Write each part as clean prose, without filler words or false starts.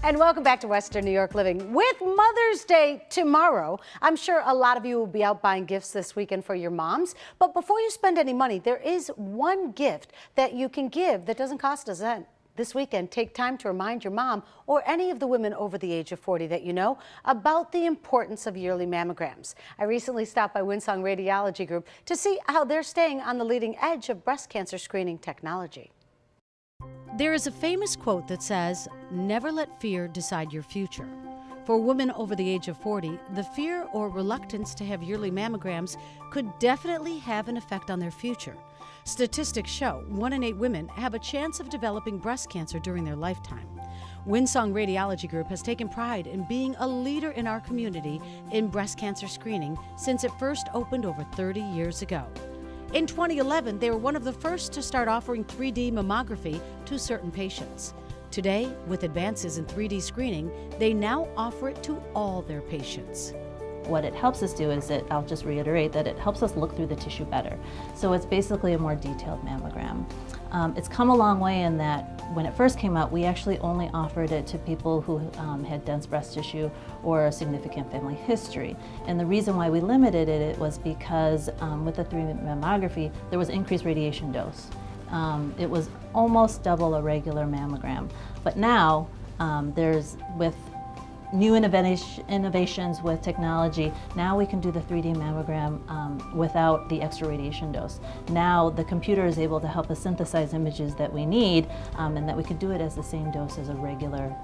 And welcome back to Western New York Living. With Mother's Day tomorrow, I'm sure a lot of you will be out buying gifts this weekend for your moms. But before you spend any money, there is one gift that you can give that doesn't cost a cent. This weekend, take time to remind your mom or any of the women over the age of 40 that you know about the importance of yearly mammograms. I recently stopped by Winsong Radiology Group to see how they're staying on the leading edge of breast cancer screening technology. There is a famous quote that says, "Never let fear decide your future." For women over the age of 40, the fear or reluctance to have yearly mammograms could definitely have an effect on their future. Statistics show 1 in 8 women have a chance of developing breast cancer during their lifetime. Winsong Radiology Group has taken pride in being a leader in our community in breast cancer screening since it first opened over 30 years ago. In 2011, they were one of the first to start offering 3D mammography to certain patients. Today, with advances in 3D screening, they now offer it to all their patients. What it helps us do is I'll just reiterate that it helps us look through the tissue better. So it's basically a more detailed mammogram. It's come a long way in that when it first came out, we actually only offered it to people who had dense breast tissue or a significant family history. And the reason why we limited it was because with the 3D mammography, there was increased radiation dose. It was almost double a regular mammogram. But now, with new innovations with technology, now we can do the 3D mammogram without the extra radiation dose. Now the computer is able to help us synthesize images that we need, and that we can do it as the same dose as the regular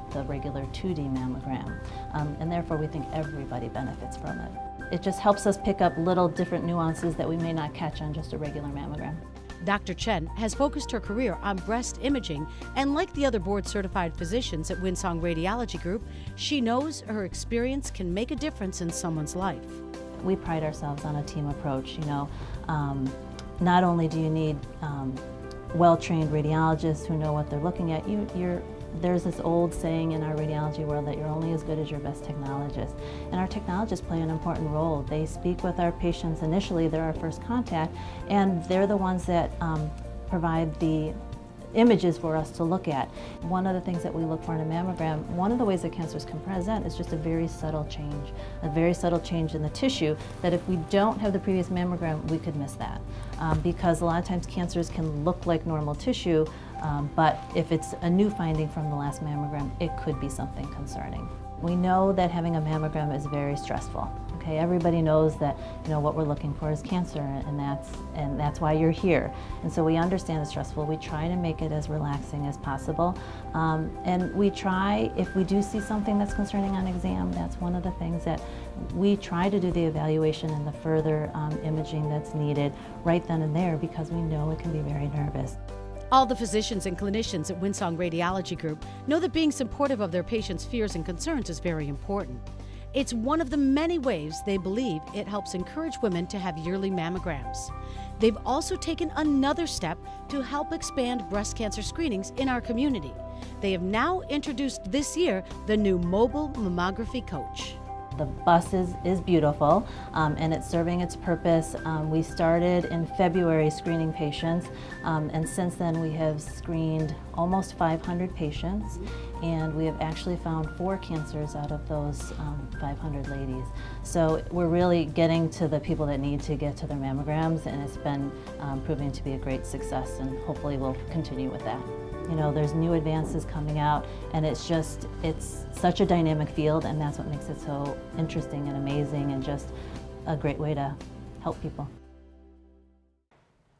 2D mammogram. And therefore we think everybody benefits from it. It just helps us pick up little different nuances that we may not catch on just a regular mammogram. Dr. Chen has focused her career on breast imaging, and like the other board-certified physicians at Winsong Radiology Group, she knows her experience can make a difference in someone's life. We pride ourselves on a team approach. Not only do you need well-trained radiologists who know what they're looking at, there's this old saying in our radiology world that you're only as good as your best technologist. And our technologists play an important role. They speak with our patients initially, they're our first contact, and they're the ones that provide the images for us to look at. One of the things that we look for in a mammogram, one of the ways that cancers can present is just a very subtle change in the tissue that if we don't have the previous mammogram, we could miss that. Because a lot of times cancers can look like normal tissue, but if it's a new finding from the last mammogram, it could be something concerning. We know that having a mammogram is very stressful. Okay, everybody knows that what we're looking for is cancer, and that's why you're here. And so we understand it's stressful. We try to make it as relaxing as possible, and we try, if we do see something that's concerning on exam, that's one of the things that we try to do the evaluation and the further imaging that's needed right then and there, because we know it can be very nervous. All the physicians and clinicians at Winsong Radiology Group know that being supportive of their patients' fears and concerns is very important. It's one of the many ways they believe it helps encourage women to have yearly mammograms. They've also taken another step to help expand breast cancer screenings in our community. They have now introduced this year the new mobile mammography coach. The bus is beautiful, and it's serving its purpose. We started in February screening patients, and since then we have screened almost 500 patients, and we have actually found 4 cancers out of those 500 ladies. So we're really getting to the people that need to get to their mammograms, and it's been proving to be a great success, and hopefully we'll continue with that. There's new advances coming out, and it's such a dynamic field, and that's what makes it so interesting and amazing and just a great way to help people.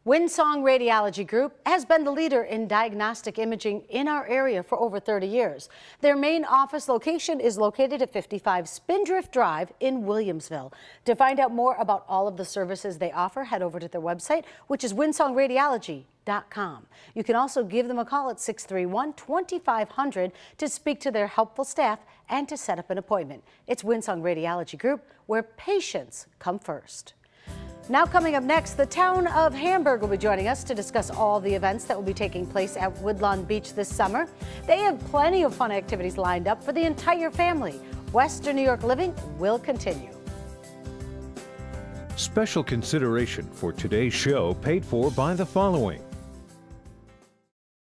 Winsong Radiology Group has been the leader in diagnostic imaging in our area for over 30 years. Their main office location is located at 55 Spindrift Drive in Williamsville. To find out more about all of the services they offer, head over to their website, which is winsongradiology.com. You can also give them a call at 631-2500 to speak to their helpful staff and to set up an appointment. It's Winsong Radiology Group, where patients come first. Now coming up next, the town of Hamburg will be joining us to discuss all the events that will be taking place at Woodlawn Beach this summer. They have plenty of fun activities lined up for the entire family. Western New York Living will continue. Special consideration for today's show paid for by the following: